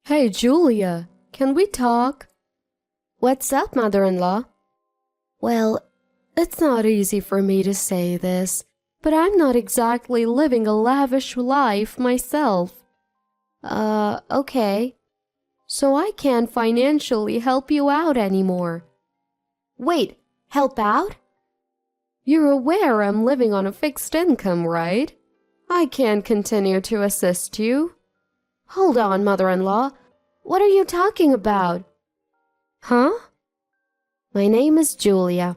Hey, Julia, can we talk? What's up, mother-in-law? Well, it's not easy for me to say this, but I'm not exactly living a lavish life myself. Okay. So I can't financially help you out anymore. Wait, help out? You're aware I'm living on a fixed income, right? I can't continue to assist you. Hold on, mother-in-law. What are you talking about? Huh? My name is Julia,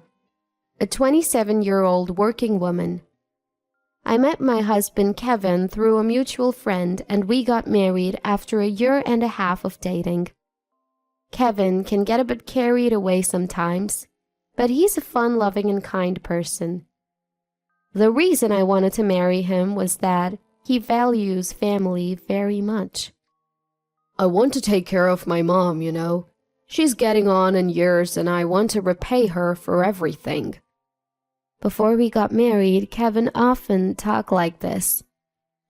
a 27-year-old working woman. I met my husband Kevin through a mutual friend, and we got married after 1.5 years of dating. Kevin can get a bit carried away sometimes, but he's a fun-loving and kind person. The reason I wanted to marry him was that he values family very much. I want to take care of my mom, you know. She's getting on in years and I want to repay her for everything. Before we got married, Kevin often talked like this,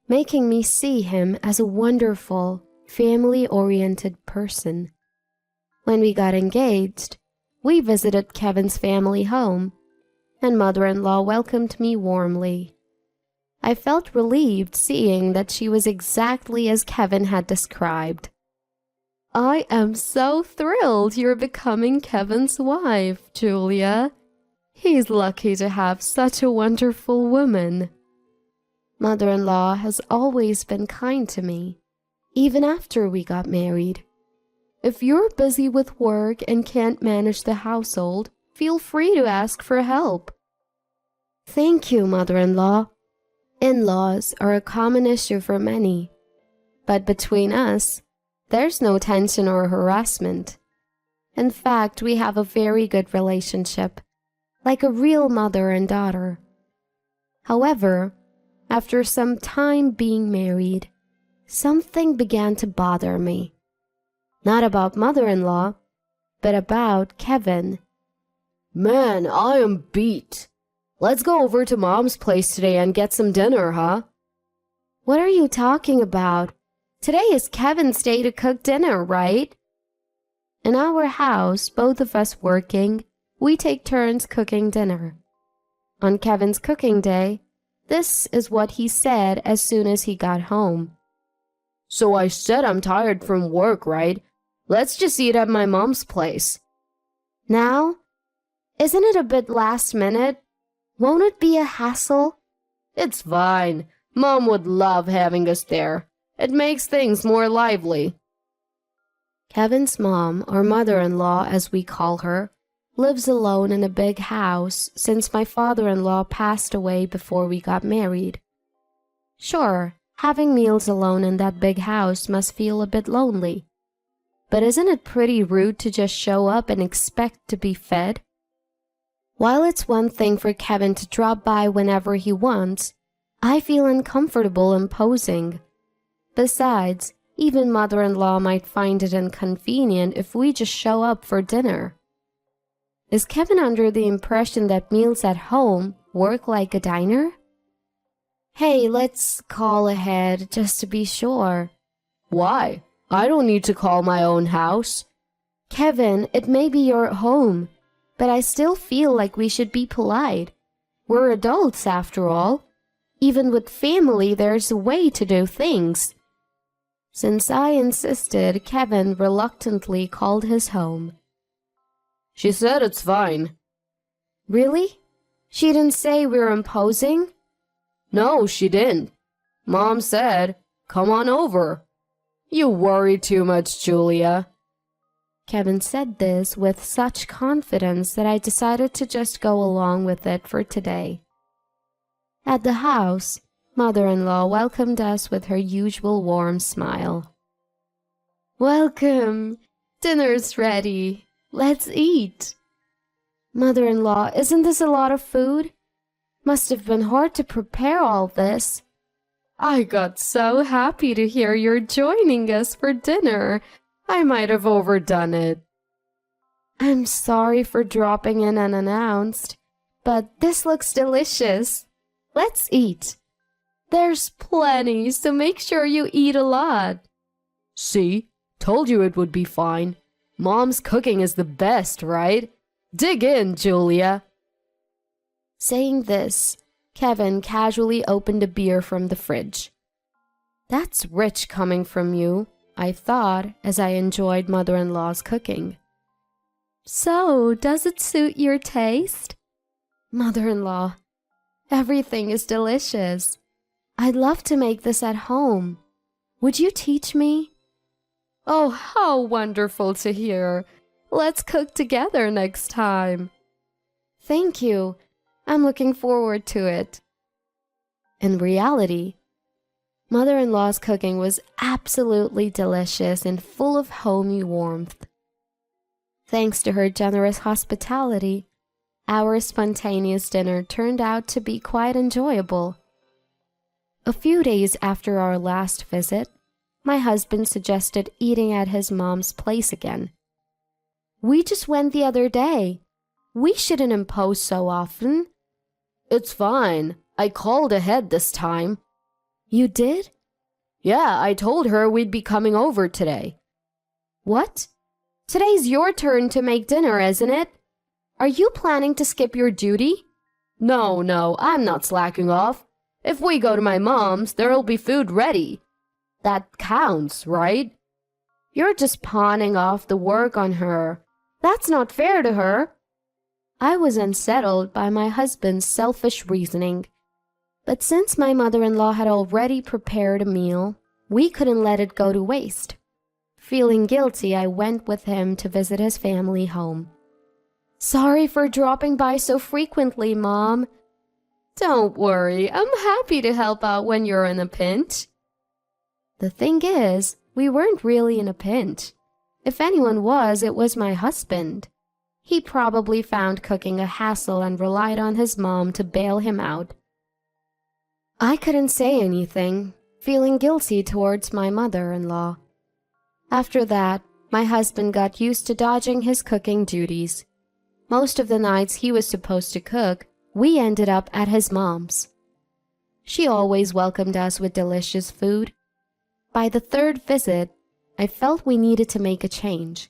making me see him as a wonderful, family-oriented person. When we got engaged, we visited Kevin's family home, and mother-in-law welcomed me warmly. I felt relieved seeing that she was exactly as Kevin had described. I am so thrilled you're becoming Kevin's wife, Julia. He's lucky to have such a wonderful woman. Mother-in-law has always been kind to me, even after we got married. If you're busy with work and can't manage the household, feel free to ask for help. Thank you, mother-in-law. In-laws are a common issue for many, but between us, there's no tension or harassment. In fact, we have a very good relationship, like a real mother and daughter. However, after some time being married, something began to bother me. Not about mother-in-law, but about Kevin. Man, I am beat. Let's go over to Mom's place today and get some dinner, huh? What are you talking about? Today is Kevin's day to cook dinner, right? In our house, both of us working, we take turns cooking dinner. On Kevin's cooking day, this is what he said as soon as he got home. So I said I'm tired from work, right? Let's just eat at my mom's place. Now? Isn't it a bit last minute? Won't it be a hassle? It's fine. Mom would love having us there. It makes things more lively. Kevin's mom, or mother-in-law as we call her, lives alone in a big house since my father-in-law passed away before we got married. Sure, having meals alone in that big house must feel a bit lonely. But isn't it pretty rude to just show up and expect to be fed? While it's one thing for Kevin to drop by whenever he wants, I feel uncomfortable imposing. Besides, even mother-in-law might find it inconvenient if we just show up for dinner. Is Kevin under the impression that meals at home work like a diner? Hey, let's call ahead just to be sure. Why? I don't need to call my own house. Kevin, it may be your home, but I still feel like we should be polite. We're adults after all. Even with family, there's a way to do things. Since I insisted, Kevin reluctantly called his home. She said it's fine. Really? She didn't say we're imposing? No, she didn't. Mom said, come on over. You worry too much, Julia. Kevin said this with such confidence that I decided to just go along with it for today. At the house, mother-in-law welcomed us with her usual warm smile. Welcome. Dinner's ready. Let's eat. Mother-in-law, isn't this a lot of food? Must have been hard to prepare all this. I got so happy to hear you're joining us for dinner. I might have overdone it. I'm sorry for dropping in unannounced, but this looks delicious. Let's eat. There's plenty, so make sure you eat a lot. See? Told you it would be fine. Mom's cooking is the best, right? Dig in, Julia. Saying this, Kevin casually opened a beer from the fridge. That's rich coming from you, I thought as I enjoyed mother-in-law's cooking. So, does it suit your taste? Mother-in-law, everything is delicious. I'd love to make this at home. Would you teach me? Oh, how wonderful to hear. Let's cook together next time. Thank you. I'm looking forward to it. In reality, mother-in-law's cooking was absolutely delicious and full of homey warmth. Thanks to her generous hospitality, our spontaneous dinner turned out to be quite enjoyable. A few days after our last visit, my husband suggested eating at his mom's place again. We just went the other day. We shouldn't impose so often. It's fine. I called ahead this time. You did? Yeah, I told her we'd be coming over today. What? Today's your turn to make dinner, isn't it? Are you planning to skip your duty? No, I'm not slacking off. If we go to my mom's, there'll be food ready. That counts, right? You're just pawning off the work on her. That's not fair to her. I was unsettled by my husband's selfish reasoning. But since my mother-in-law had already prepared a meal, we couldn't let it go to waste. Feeling guilty, I went with him to visit his family home. Sorry for dropping by so frequently, Mom. Don't worry, I'm happy to help out when you're in a pinch. The thing is, we weren't really in a pinch. If anyone was, it was my husband. He probably found cooking a hassle and relied on his mom to bail him out. I couldn't say anything, feeling guilty towards my mother-in-law. After that, my husband got used to dodging his cooking duties. Most of the nights he was supposed to cook, we ended up at his mom's. She always welcomed us with delicious food. By the third visit, I felt we needed to make a change.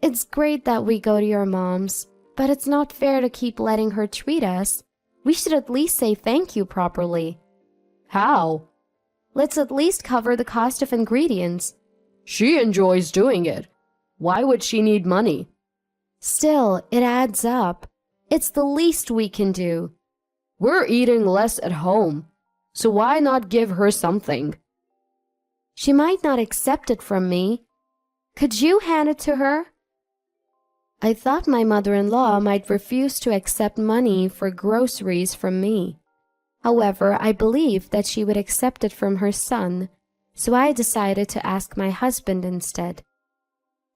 It's great that we go to your mom's, but it's not fair to keep letting her treat us. We should at least say thank you properly. How? Let's at least cover the cost of ingredients. She enjoys doing it. Why would she need money? Still, it adds up. It's the least we can do. We're eating less at home, so why not give her something? She might not accept it from me. Could you hand it to her? I thought my mother-in-law might refuse to accept money for groceries from me. However, I believed that she would accept it from her son, so I decided to ask my husband instead.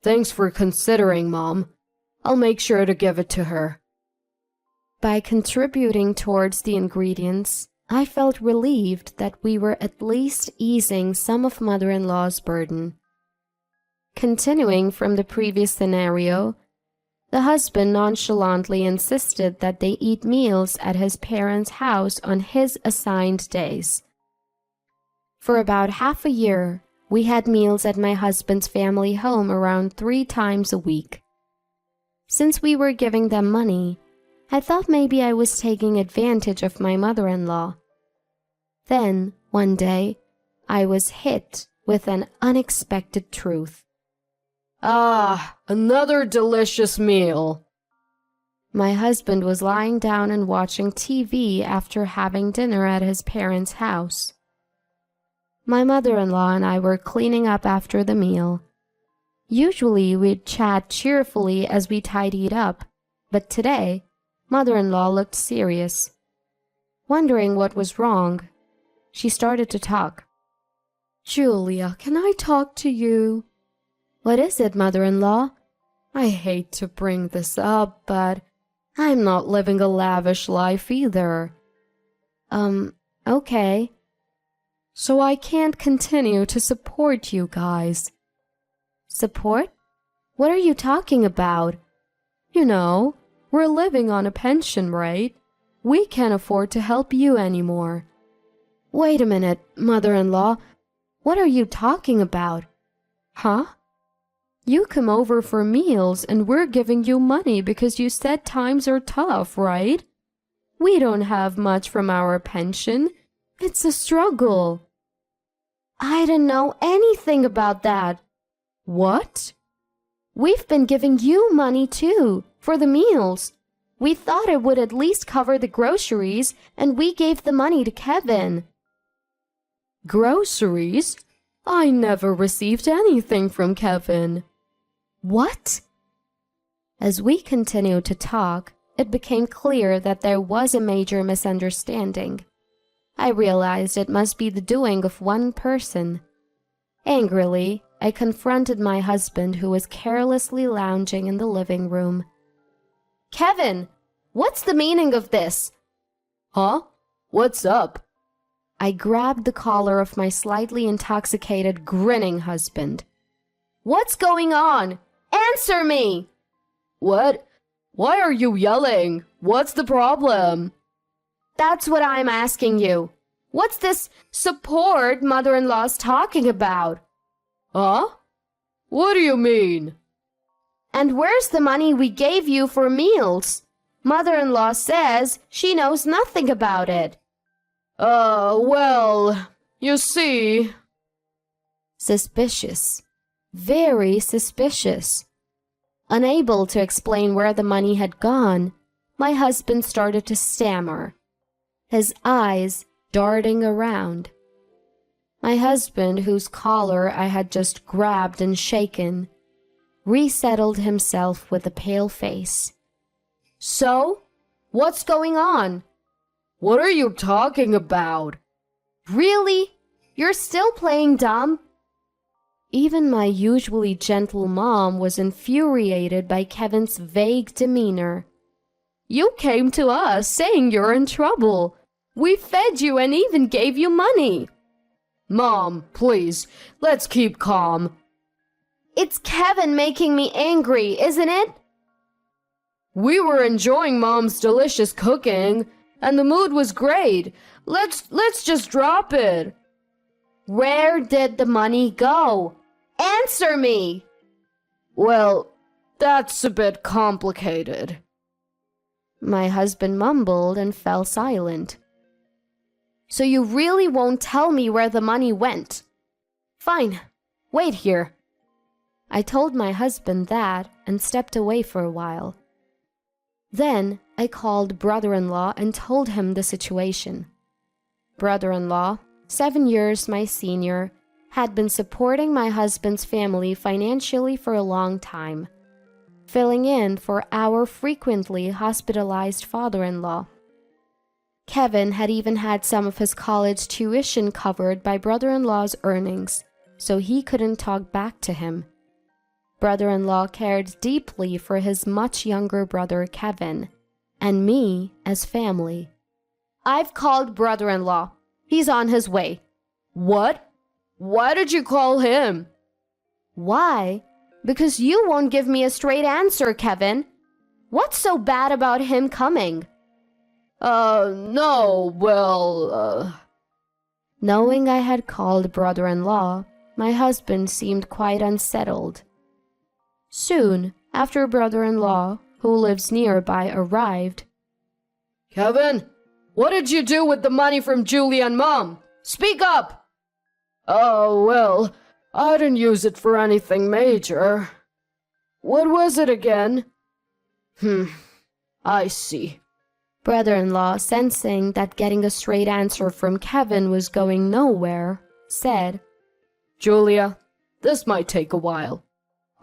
Thanks for considering, Mom. I'll make sure to give it to her. By contributing towards the ingredients, I felt relieved that we were at least easing some of mother-in-law's burden. Continuing from the previous scenario, the husband nonchalantly insisted that they eat meals at his parents' house on his assigned days. For about half a year, we had meals at my husband's family home around 3 times a week. Since we were giving them money, I thought maybe I was taking advantage of my mother-in-law. Then, one day, I was hit with an unexpected truth. Ah, another delicious meal. My husband was lying down and watching TV after having dinner at his parents' house. My mother-in-law and I were cleaning up after the meal. Usually we'd chat cheerfully as we tidied up, but today, mother-in-law looked serious. Wondering what was wrong, she started to talk. Julia, can I talk to you? What is it, mother-in-law? I hate to bring this up, but I'm not living a lavish life either. Okay. So I can't continue to support you guys. Support? What are you talking about? You know, we're living on a pension, right? We can't afford to help you anymore. Wait a minute, mother-in-law. What are you talking about? Huh? You come over for meals and we're giving you money because you said times are tough, right? We don't have much from our pension. It's a struggle. I didn't know anything about that. What? We've been giving you money too, for the meals. We thought it would at least cover the groceries, and we gave the money to Kevin. Groceries? I never received anything from Kevin. What? As we continued to talk, it became clear that there was a major misunderstanding. I realized it must be the doing of one person. Angrily, I confronted my husband, who was carelessly lounging in the living room. Kevin, what's the meaning of this? Huh? What's up? I grabbed the collar of my slightly intoxicated, grinning husband. What's going on? Answer me! What? Why are you yelling? What's the problem? That's what I'm asking you. What's this support mother-in-law's talking about? Huh? What do you mean? And where's the money we gave you for meals? Mother-in-law says she knows nothing about it. Well, you see... Suspicious. Very suspicious. Unable to explain where the money had gone, my husband started to stammer, his eyes darting around. My husband, whose collar I had just grabbed and shaken, resettled himself with a pale face. So, what's going on? What are you talking about? Really? You're still playing dumb? Even my usually gentle mom was infuriated by Kevin's vague demeanor. You came to us saying you're in trouble. We fed you and even gave you money. Mom, please, let's keep calm. It's Kevin making me angry, isn't it? We were enjoying Mom's delicious cooking, and the mood was great. Let's just drop it. Where did the money go? Answer me! Well, that's a bit complicated. My husband mumbled and fell silent. So you really won't tell me where the money went? Fine, wait here. I told my husband that and stepped away for a while. Then I called brother-in-law and told him the situation. Brother-in-law, 7 years my senior, had been supporting my husband's family financially for a long time, filling in for our frequently hospitalized father-in-law. Kevin had even had some of his college tuition covered by brother-in-law's earnings, so he couldn't talk back to him. Brother-in-law cared deeply for his much younger brother Kevin, and me as family. I've called brother-in-law. He's on his way. What? Why did you call him? Why? Because you won't give me a straight answer, Kevin. What's so bad about him coming? No, well, Knowing I had called brother-in-law, my husband seemed quite unsettled. Soon after brother-in-law, who lives nearby, arrived. Kevin, what did you do with the money from Julia and Mom? Speak up! Oh, well, I didn't use it for anything major. What was it again? I see. Brother-in-law, sensing that getting a straight answer from Kevin was going nowhere, said, Julia, this might take a while.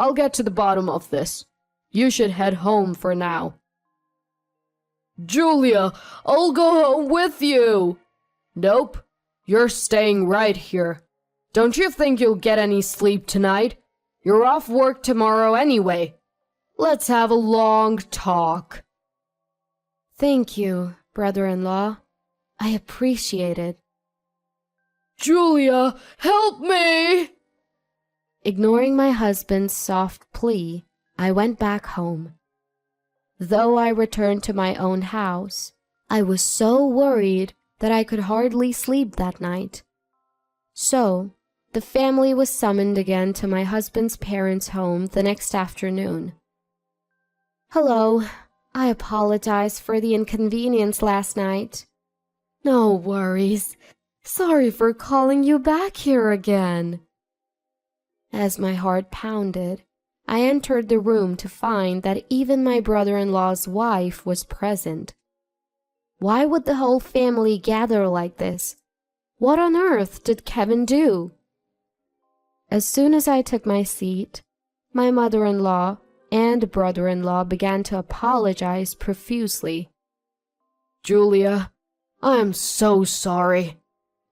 I'll get to the bottom of this. You should head home for now. Julia, I'll go home with you. Nope, you're staying right here. Don't you think you'll get any sleep tonight? You're off work tomorrow anyway. Let's have a long talk. Thank you, brother-in-law. I appreciate it. Julia, help me! Ignoring my husband's soft plea, I went back home. Though I returned to my own house, I was so worried that I could hardly sleep that night. So, The family was summoned again to my husband's parents' home the next afternoon. "Hello. I apologize for the inconvenience last night." "No worries. Sorry for calling you back here again." As my heart pounded, I entered the room to find that even my brother-in-law's wife was present. Why would the whole family gather like this? What on earth did Kevin do? As soon as I took my seat, my mother-in-law and brother-in-law began to apologize profusely. "Julia, I'm so sorry.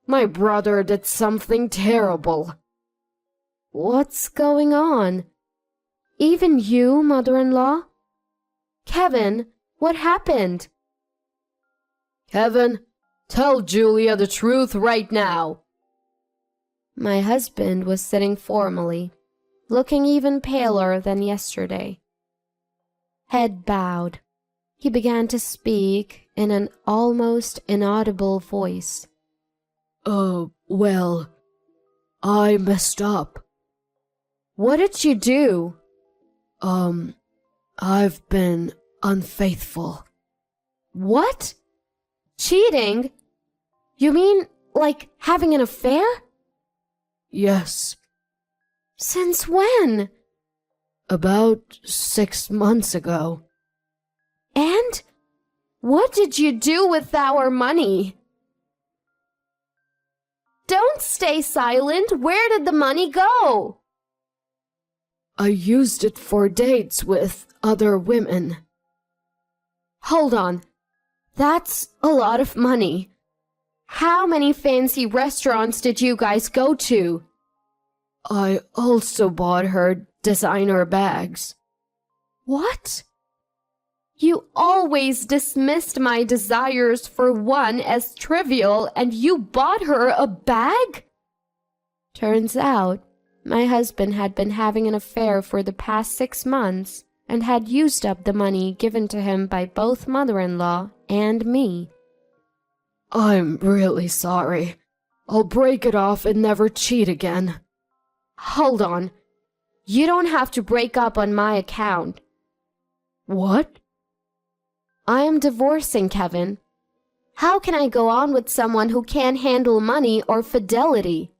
My brother did something terrible." "What's going on? Even you, mother-in-law? Kevin, what happened?" "Kevin, tell Julia the truth right now." My husband was sitting formally, looking even paler than yesterday. Head bowed, he began to speak in an almost inaudible voice. Well, I messed up. "What did you do?" I've been unfaithful." "What? Cheating? You mean like having an affair?" "Yes." "Since when?" "About 6 months ago." "And what did you do with our money?" "Don't stay silent. Where did the money go?" "I used it for dates with other women." "Hold on. That's a lot of money. How many fancy restaurants did you guys go to?" "I also bought her designer bags." "What? You always dismissed my desires for one as trivial, and you bought her a bag?" Turns out, my husband had been having an affair for the past 6 months and had used up the money given to him by both mother-in-law and me. "I'm really sorry. I'll break it off and never cheat again." "Hold on. You don't have to break up on my account." "What?" "I am divorcing Kevin. How can I go on with someone who can't handle money or fidelity?"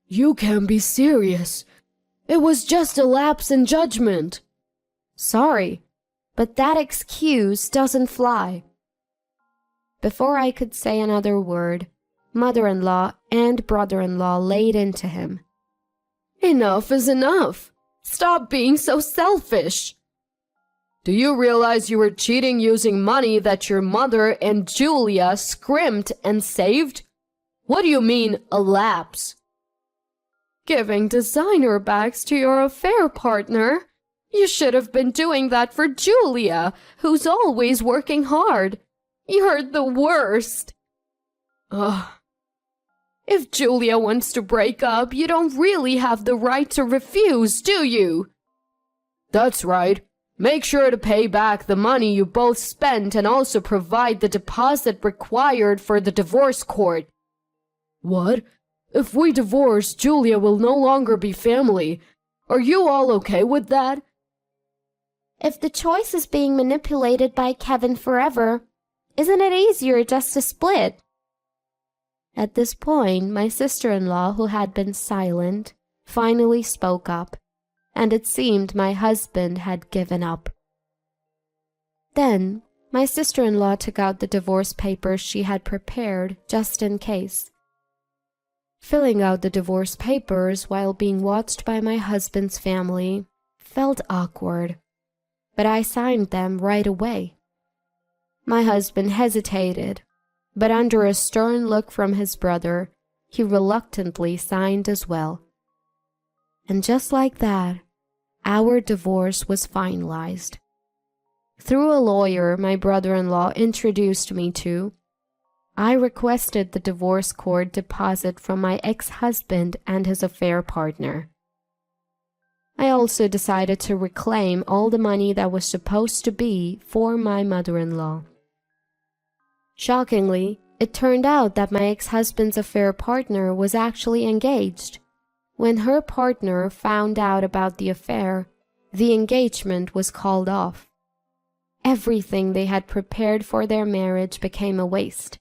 "You can't be serious. It was just a lapse in judgment." "Sorry, but that excuse doesn't fly." Before I could say another word, mother-in-law and brother-in-law laid into him. "Enough is enough. Stop being so selfish. Do you realize you were cheating using money that your mother and Julia scrimped and saved? What do you mean, a lapse?" "Giving designer bags to your affair partner? You should have been doing that for Julia, who's always working hard. You're the worst." Ugh. "If Julia wants to break up, you don't really have the right to refuse, do you?" "That's right. Make sure to pay back the money you both spent and also provide the deposit required for the divorce court." "What? If we divorce, Julia will no longer be family. Are you all okay with that?" "If the choice is being manipulated by Kevin forever, isn't it easier just to split?" At this point, my sister-in-law, who had been silent, finally spoke up, and it seemed my husband had given up. Then, my sister-in-law took out the divorce papers she had prepared just in case. Filling out the divorce papers while being watched by my husband's family felt awkward, but I signed them right away. My husband hesitated, but under a stern look from his brother, he reluctantly signed as well. And just like that, our divorce was finalized. Through a lawyer my brother-in-law introduced me to, I requested the divorce court deposit from my ex-husband and his affair partner. I also decided to reclaim all the money that was supposed to be for my mother-in-law. Shockingly, it turned out that my ex-husband's affair partner was actually engaged When her partner found out about the affair, the engagement was called off. Everything they had prepared for their marriage became a waste,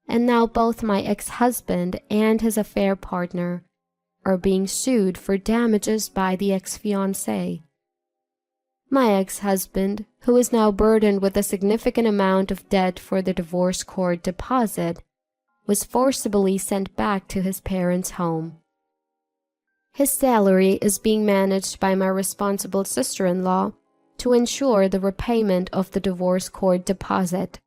and now both my ex-husband and his affair partner are being sued for damages by the ex-fiancé. My ex-husband, who is now burdened with a significant amount of debt for the divorce court deposit, was forcibly sent back to his parents' home. His salary is being managed by my responsible sister-in-law to ensure the repayment of the divorce court deposit.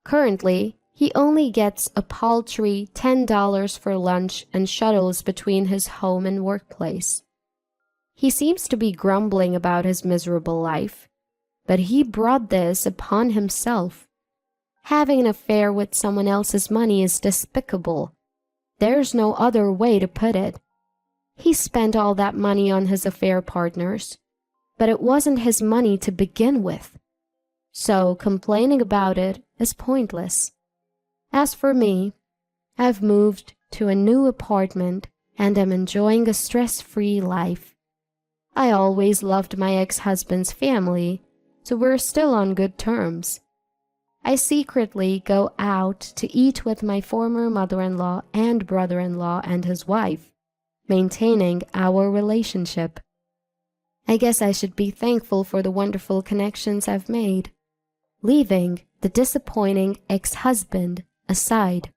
Currently, he only gets a paltry $10 for lunch and shuttles between his home and workplace. He seems to be grumbling about his miserable life, but he brought this upon himself. Having an affair with someone else's money is despicable. There's no other way to put it. He spent all that money on his affair partners, but it wasn't his money to begin with. So complaining about it is pointless. As for me, I've moved to a new apartment and am enjoying a stress-free life. I always loved my ex-husband's family, so we're still on good terms. I secretly go out to eat with my former mother-in-law and brother-in-law and his wife, maintaining our relationship. I guess I should be thankful for the wonderful connections I've made, leaving the disappointing ex-husband aside.